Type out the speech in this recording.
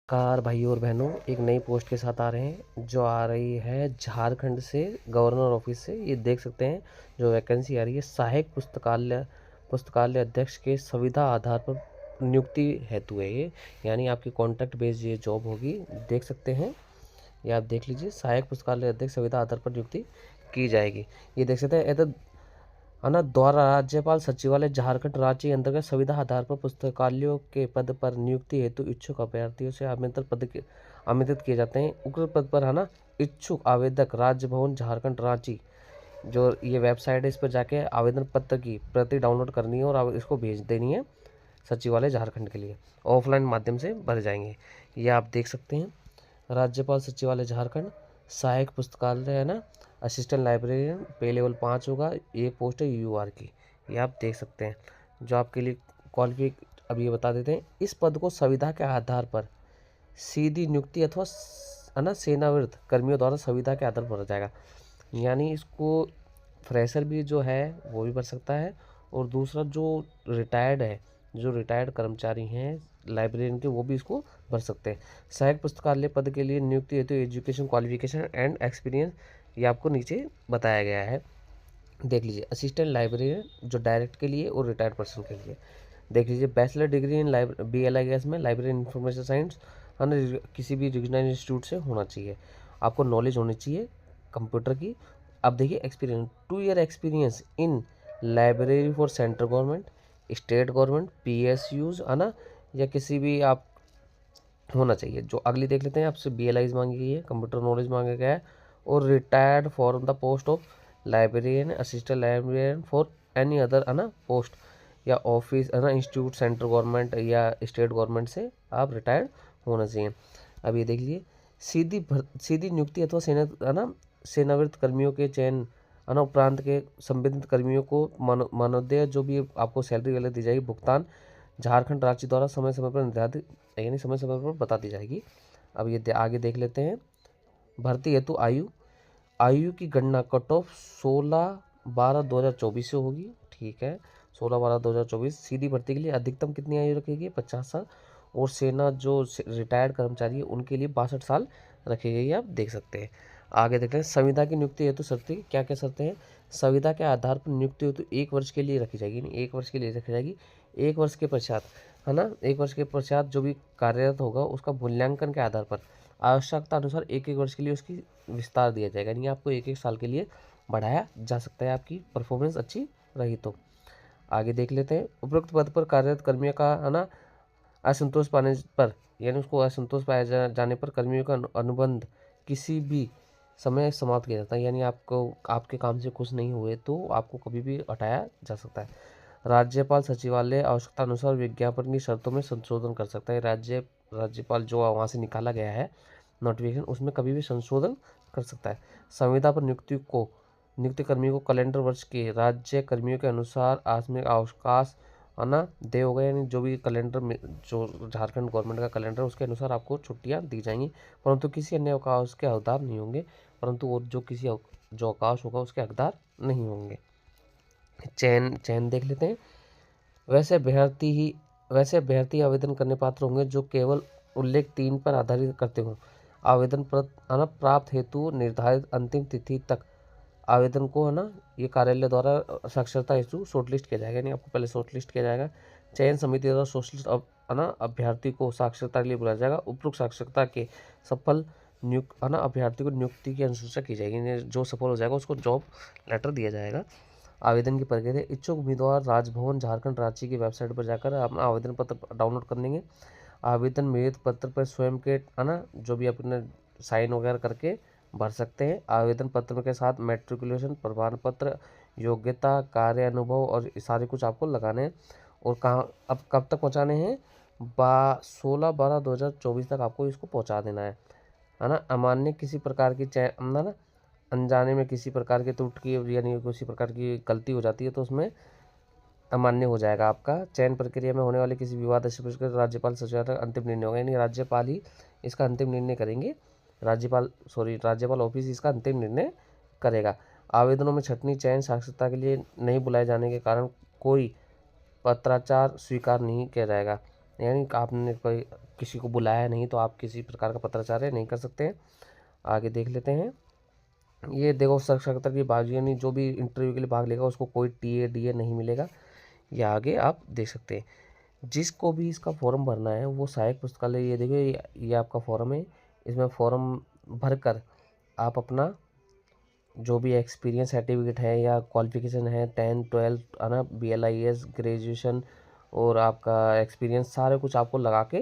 Car भाई और बहनों, एक नई पोस्ट के साथ आ रहे हैं जो आ रही है झारखंड से, गवर्नर ऑफिस से। ये देख सकते हैं जो वैकेंसी आ रही है, सहायक पुस्तकालय पुस्तकालय अध्यक्ष के संविदा आधार पर नियुक्ति हेतु है ये। यानी आपकी कॉन्ट्रैक्ट बेस्ड ये जॉब होगी। देख सकते हैं, ये आप देख लीजिए, सहायक पुस्तकालय अध्यक्ष संविदा आधार पर नियुक्ति की जाएगी। ये देख सकते हैं, है ना, द्वारा राज्यपाल सचिवालय झारखंड राज्य अंतर्गत संविदा आधार पर पुस्तकालयों के पद पर नियुक्ति हेतु इच्छुक अभ्यर्थियों से आमंत्रित किए जाते हैं। उक्त पद पर, है ना, इच्छुक आवेदक राजभवन झारखंड रांची, जो ये वेबसाइट है, इस पर जाके आवेदन पत्र की प्रति डाउनलोड करनी है और इसको भेज देनी है सचिवालय झारखंड के लिए। ऑफलाइन माध्यम से भरे जाएंगे। ये आप देख सकते हैं, राज्यपाल सचिवालय झारखंड, सहायक पुस्तकालय, है ना, असिस्टेंट लाइब्रेरियन, पे लेवल 5 होगा। एक पोस्ट है यूआर की, ये आप देख सकते हैं। जो आपके लिए क्वालिफिक अब ये बता देते हैं, इस पद को संविदा के आधार पर सीधी नियुक्ति अथवा है ना सेवानिवृत्त कर्मियों द्वारा संविदा के आधार पर भरा जाएगा। यानी इसको फ्रेशर भी जो है वो भी भर सकता है, और दूसरा जो रिटायर्ड कर्मचारी हैं लाइब्रेरियन के, वो भी इसको भर सकते हैं। सहायक पुस्तकालय पद के लिए नियुक्ति हेतु एजुकेशन क्वालिफिकेशन एंड एक्सपीरियंस ये आपको नीचे बताया गया है। देख लीजिए, असिस्टेंट लाइब्रेरियन जो डायरेक्ट के लिए और रिटायर्ड पर्सन के लिए। देख लीजिए, बैचलर डिग्री इन BLIS में लाइब्रेरी इंफॉर्मेशन साइंस, है ना, किसी भी रिकग्नाइज इंस्टीट्यूट से होना चाहिए। आपको नॉलेज होनी चाहिए कंप्यूटर की। अब देखिए, experience, 2 year experience in library for central government, state government, PSUs, है ना, या किसी भी आप होना चाहिए। जो अगली देख लेते हैं, आपसे BLIs मांगी गई है, कंप्यूटर नॉलेज मांगा गया है, और retired for the post of librarian, assistant librarian for any other, है ना, पोस्ट या ऑफिस, है ना, इंस्टीट्यूट सेंट्रल गवर्नमेंट या स्टेट गवर्नमेंट से आप रिटायर्ड होना चाहिए। अब ये देख लीजिए, सीधी नियुक्ति अथवा सेना, है ना, सेवानिवृत्त कर्मियों के चयन, है ना, उपरांत के संबंधित कर्मियों को मानदेय जो भी आपको सैलरी वगैरह दी जाएगी, भुगतान झारखंड राज्य द्वारा समय समय पर निर्धारित, यानी समय समय पर बता दी जाएगी। अब ये आगे देख लेते हैं, भर्ती हेतु आयु की गणना कट ऑफ 16/12/2024 से होगी। ठीक है, 16/12/2024। सीधी भर्ती के लिए अधिकतम कितनी आयु रखेगी? 50 साल। और सेना जो रिटायर्ड कर्मचारी है उनके लिए 62 साल रखी गई है, आप देख सकते हैं। आगे देखते हैं, संविदा की नियुक्ति हेतु शर्तें, क्या क्या शर्तें हैं। संविदा के आधार पर नियुक्ति हेतु 1 वर्ष के लिए रखी जाएगी, नहीं 1 वर्ष के लिए रखी जाएगी। 1 वर्ष के पश्चात, है ना, 1 वर्ष के पश्चात जो भी कार्यरत होगा उसका मूल्यांकन के आधार पर आवश्यकता अनुसार 1-1 वर्ष के लिए उसकी विस्तार दिया जाएगा। यानी आपको 1-1 साल के लिए बढ़ाया जा सकता है, आपकी परफॉर्मेंस अच्छी रही तो। आगे देख लेते हैं, उपरोक्त पद पर कार्यरत कर्मियों का, है ना, असंतोष पाने पर, यानी उसको असंतोष पाया जाने पर कर्मियों का अनुबंध किसी भी समय समाप्त किया जाता है। यानी आपको आपके काम से खुश नहीं हुए तो आपको कभी भी हटाया जा सकता है। राज्यपाल सचिवालय आवश्यकता अनुसार विज्ञापन की शर्तों में संशोधन कर सकता है। राज्यपाल जो वहाँ से निकाला गया है नोटिफिकेशन, उसमें कभी भी संशोधन कर सकता है। संविदा पर नियुक्त कर्मियों को कैलेंडर वर्ष के राज्य कर्मियों के अनुसार आकस्मिक अवकाश, है ना, दे होगा। यानी जो भी कैलेंडर में, जो झारखंड गवर्नमेंट का कैलेंडर, उसके अनुसार आपको छुट्टियां दी जाएंगी, परंतु किसी अन्य अवकाश के हकदार नहीं होंगे, परंतु वो जो अवकाश होगा उसके हकदार नहीं होंगे। चयन देख लेते हैं। वैसे अभ्यर्थी आवेदन करने पात्र होंगे जो केवल उल्लेख 3 पर आधारित करते हों। आवेदन पत्र प्राप्त हेतु निर्धारित अंतिम तिथि तक आवेदन को, है ना, ये कार्यालय द्वारा साक्षरता हेतु शॉर्टलिस्ट किया जाएगा। यानी आपको पहले शॉर्टलिस्ट किया जाएगा। चयन समिति द्वारा शॉर्टलिस्ट, है ना, अभ्यर्थी को साक्षरता के लिए बुलाया जाएगा। उपरोक्त साक्षरता के सफल नियुक्त, है ना, अभ्यर्थी को नियुक्ति की अनुशंसा की जाएगी। जो सफल हो जाएगा उसको जॉब लेटर दिया जाएगा। आवेदन की प्रक्रिया, इच्छुक उम्मीदवार राजभवन झारखंड रांची की वेबसाइट पर जाकर अपना आवेदन पत्र डाउनलोड कर लेंगे। आवेदन मेरिट पत्र पर स्वयं के, है ना, जो भी अपने साइन वगैरह करके भर सकते हैं। आवेदन पत्र के साथ मैट्रिकुलेशन प्रमाण पत्र, योग्यता, कार्य अनुभव और सारे कुछ आपको लगाने हैं। और कहाँ, अब कब तक पहुँचाने हैं? 16/12/2024 तक आपको इसको पहुँचा देना है ना। अमान्य किसी प्रकार की ना अनजाने में किसी प्रकार की त्रुटि की, यानी किसी प्रकार की गलती हो जाती है तो उसमें अमान्य हो जाएगा आपका। चयन प्रक्रिया में होने वाले किसी विवाद राज्यपाल सचिवालय का अंतिम निर्णय होगा। यानी राज्यपाल ही इसका अंतिम निर्णय करेंगे। राज्यपाल ऑफिस इसका अंतिम निर्णय करेगा। आवेदनों में छंटनी, चयन, साक्षरता के लिए नहीं बुलाए जाने के कारण कोई पत्राचार स्वीकार नहीं किया जाएगा। यानी आपने कोई किसी को बुलाया नहीं तो आप किसी प्रकार का पत्राचार नहीं कर सकते हैं। आगे देख लेते हैं। ये देखो सशस्त्र की बाजी, यानी जो भी इंटरव्यू के लिए भाग लेगा उसको कोई टीए डीए नहीं मिलेगा। ये आगे आप देख सकते हैं। जिसको भी इसका फॉर्म भरना है वो सहायक पुस्तकालय, ये देखिए ये आपका फॉर्म है। इसमें फॉर्म भरकर आप अपना जो भी एक्सपीरियंस सर्टिफिकेट है या क्वालिफिकेशन है 10 12 है ना, BLIS ग्रेजुएशन और आपका एक्सपीरियंस सारे कुछ आपको लगा के